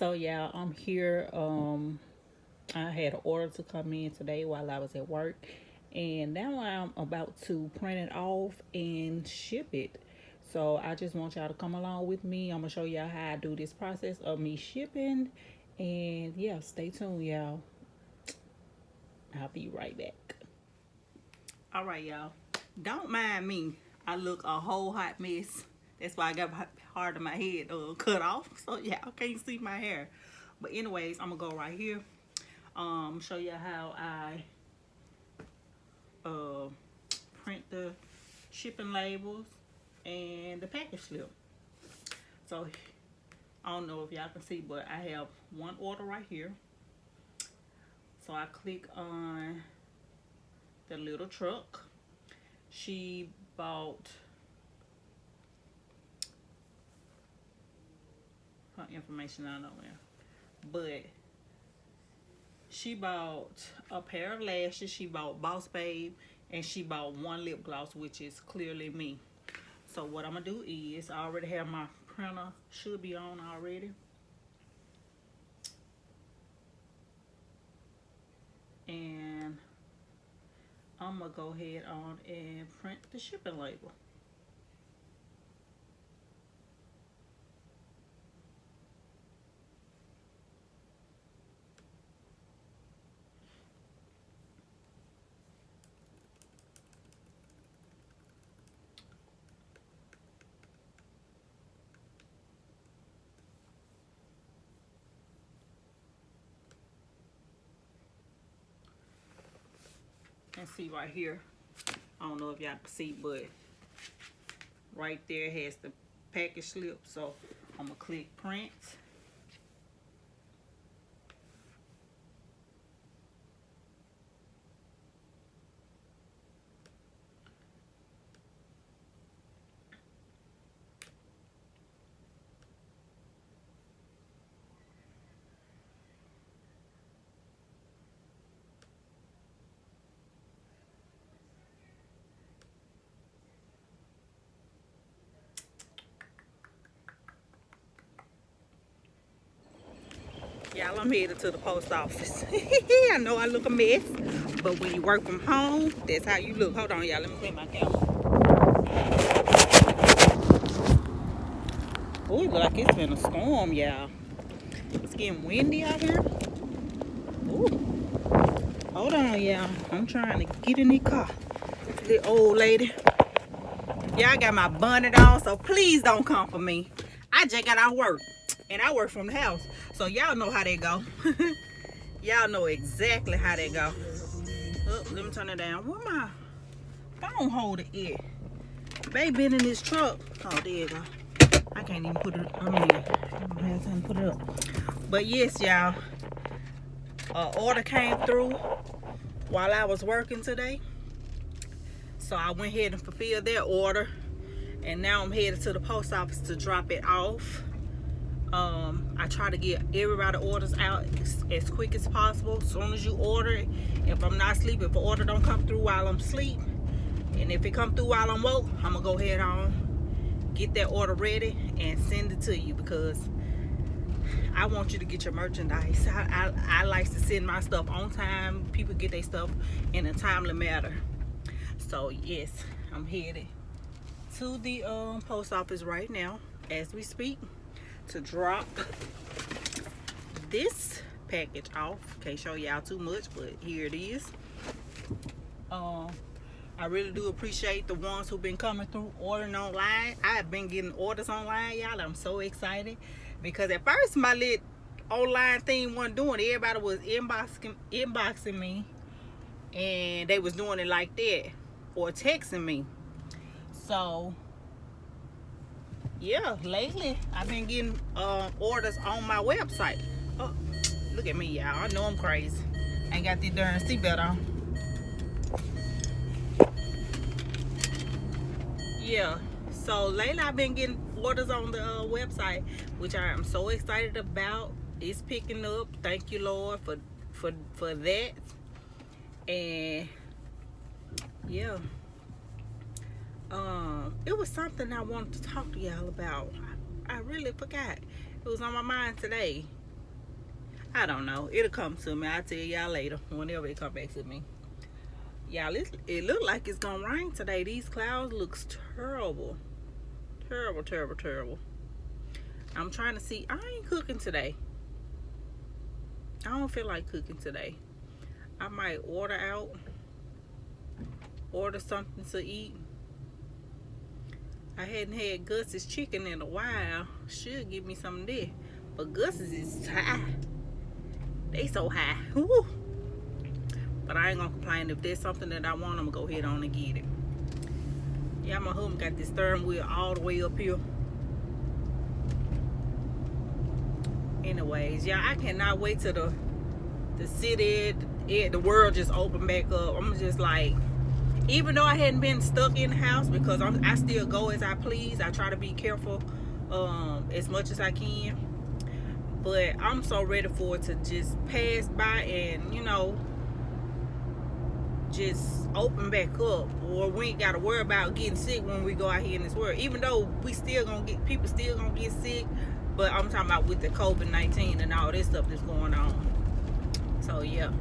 So yeah, I'm here. I had an order to come in today while I was at work, and now I'm about to print it off and ship it. So I just want y'all to come along with me. I'm gonna show y'all how I do this process of me shipping, and yeah, stay tuned, y'all. I'll be right back. All right, y'all. Don't mind me. I look a whole hot mess. That's why I got part of my head cut off. So y'all can't see my hair. But anyways, I'm gonna go right here. Show you how I uh print the shipping labels and the package slip. So I don't know if y'all can see, but I have one order right here. So I click on the little truck. She bought her information, I don't know where, but she bought a pair of lashes, she bought Boss Babe, and she bought one lip gloss, which is clearly me. So what I'm gonna do is, I already have my printer, should be on already, and I'm gonna go ahead on and print the shipping label. And see right here, I don't know if y'all can see, but right there has the package slip. So I'm gonna click print. Y'all, I'm headed to the post office. I know I look a mess, but when you work from home, that's how you look. Hold on, y'all. Let me clean my camera. Oh, it look like it's been a storm, y'all. It's getting windy out here. Ooh. Hold on, y'all. I'm trying to get in the car. The old lady. Y'all got my bonnet on, so please don't come for me. I just got out of work, and I work from the house, so y'all know how they go. Y'all know exactly how they go. Oh, let me turn it down. Where my phone holder at? Baby been in this truck. Oh, there you go. I can't even put it. I don't have time to put it up. But yes, y'all. Order came through while I was working today. So I went ahead and fulfilled their order. And now I'm headed to the post office to drop it off. I try to get everybody orders out as quick as possible. As soon as you order it, if I'm not asleep, if the order don't come through while I'm asleep, and if it come through while I'm woke, I'm gonna go ahead on, get that order ready and send it to you, because I want you to get your merchandise. I like to send my stuff on time. People get their stuff in a timely manner. So yes, I'm headed to the post office right now as we speak to drop this package off. Can't show y'all too much, but here it is. I really do appreciate the ones who've been coming through ordering online. I've been getting orders online, y'all. I'm so excited because at first my little online thing wasn't doing it. Everybody was inboxing me, and they was doing it like that or texting me. So yeah, lately I've been getting orders on my website. Oh, look at me, y'all. I know I'm crazy. I ain't got the darn seatbelt on. Yeah, so lately I've been getting orders on the website, which I am so excited about. It's picking up. Thank you, Lord, for that. And yeah, it was something I wanted to talk to y'all about. I really forgot. It was on my mind today. I don't know. It'll come to me. I'll tell y'all later whenever it come back to me. Y'all, it look like it's gonna rain today. These clouds looks terrible. Terrible, terrible, terrible. I'm trying to see. I ain't cooking today. I don't feel like cooking today. I might order something to eat. I hadn't had Gus's chicken in a while. Should give me some of that. But Gus's is high. They so high. Woo. But I ain't gonna complain. If there's something that I want, I'm gonna go ahead on and get it. Yeah, my husband got this steering wheel all the way up here. Anyways, yeah, I cannot wait till the city, the world just open back up. I'm just like, even though I hadn't been stuck in the house, because I still go as I please. I try to be careful as much as I can. But I'm so ready for it to just pass by and, you know, just open back up, or we ain't got to worry about getting sick when we go out here in this world. Even though we still gonna get, people still gonna get sick, but I'm talking about with the COVID-19 and all this stuff that's going on. So yeah,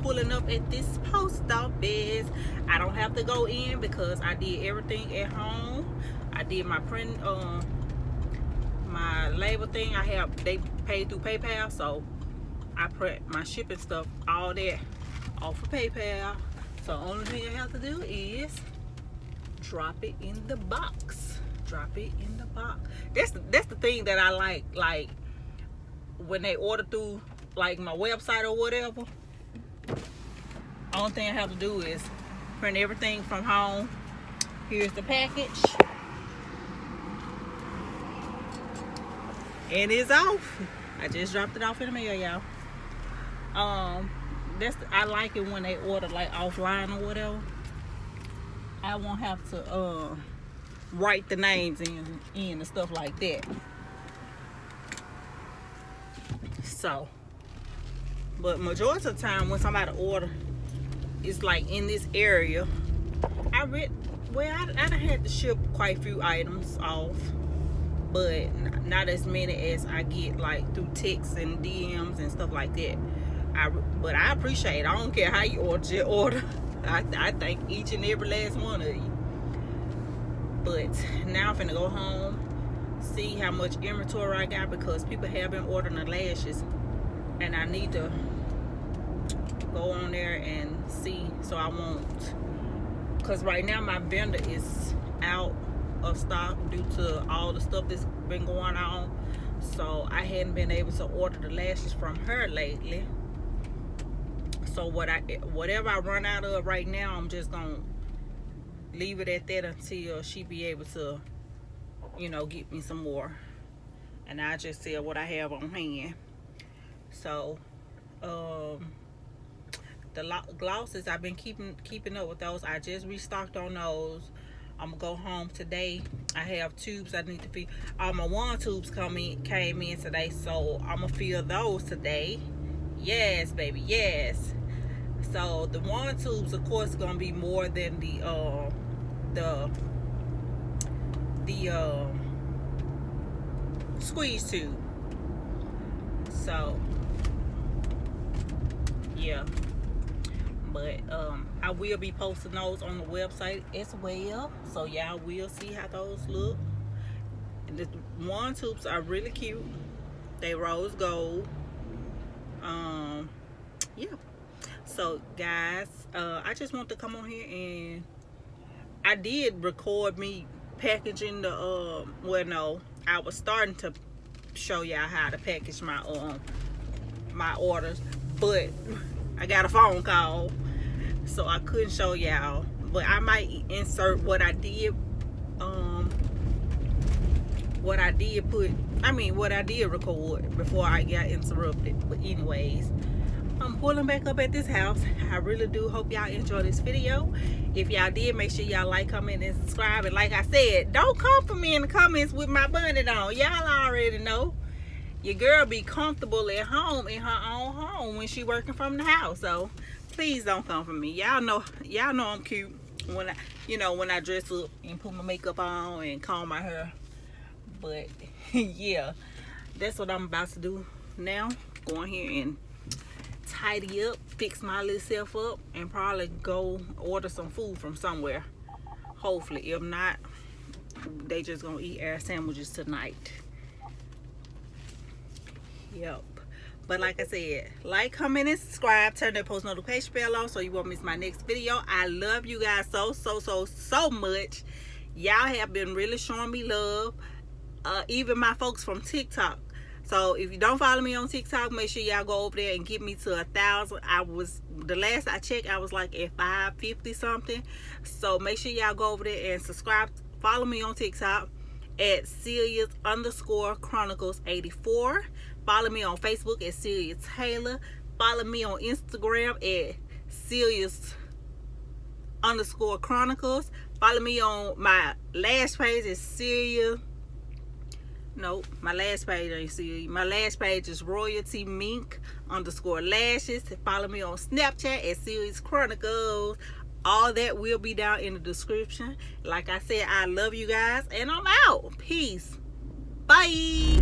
pulling up at this post office. I don't have to go in because I did everything at home. I did my print, my label thing. They paid through PayPal, so I print my shipping stuff, all that off of PayPal. So only thing I have to do is drop it in the box. Drop it in the box. That's the thing that I like when they order through like my website or whatever. Only thing I have to do is print everything from home. Here's the package. And it's off. I just dropped it off in the mail, y'all. I like it when they order like offline or whatever. I won't have to write the names in and stuff like that. So, but majority of the time when somebody order, it's like in this area. I done had to ship quite a few items off, but not as many as I get like through texts and DMs and stuff like that. But I appreciate it. I don't care how you order. I thank each and every last one of you. But now I'm finna go home, see how much inventory I got, because people have been ordering the lashes, and I need to go on there and see, so I won't, because right now my vendor is out of stock due to all the stuff that's been going on. So I hadn't been able to order the lashes from her lately. So whatever I run out of right now, I'm just gonna leave it at that until she be able to, you know, get me some more. And I just sell what I have on hand. So the glosses, I've been keeping up with those. I just restocked on those. I'm gonna go home today. I have tubes I need to fill. All my wand tubes came in today, so I'm gonna fill those today. Yes, baby, yes. So the wand tubes, of course, gonna be more than the squeeze tube. So yeah, but I will be posting those on the website as well, so y'all will see how those look. And the wand tubes are really cute. They rose gold. Yeah. So guys, I just want to come on here, and I did record me packaging the well, no, I was starting to show y'all how to package my my orders, but I got a phone call, so I couldn't show y'all. But I might insert what I did record before I got interrupted. But anyways, I'm pulling back up at this house. I really do hope y'all enjoy this video. If y'all did, make sure y'all like, comment, and subscribe. And like I said, don't come for me in the comments with my bonnet on. Y'all already know your girl be comfortable at home in her own home when she working from the house. So please don't come for me. Y'all know I'm cute when I dress up and put my makeup on and comb my hair. But yeah, that's what I'm about to do now. Go in here and tidy up, fix my little self up, and probably go order some food from somewhere. Hopefully, if not, they just gonna eat air sandwiches tonight. Yep. But like I said, like, comment, and subscribe. Turn that post notification bell on so you won't miss my next video. I love you guys so much. Y'all have been really showing me love. Even my folks from TikTok. So if you don't follow me on TikTok, make sure y'all go over there and get me to 1,000. The last I checked, I was like at 550 something. So make sure y'all go over there and subscribe. Follow me on TikTok at Celia's_Chronicles84. Follow me on Facebook at Celia Taylor. Follow me on Instagram at Celia's_Chronicles. Follow me on my last page is Celia. No, my last page ain't Celia. My last page is Royalty Mink_lashes. Follow me on Snapchat at Celia's Chronicles. All that will be down in the description. Like I said, I love you guys, and I'm out. Peace. Bye.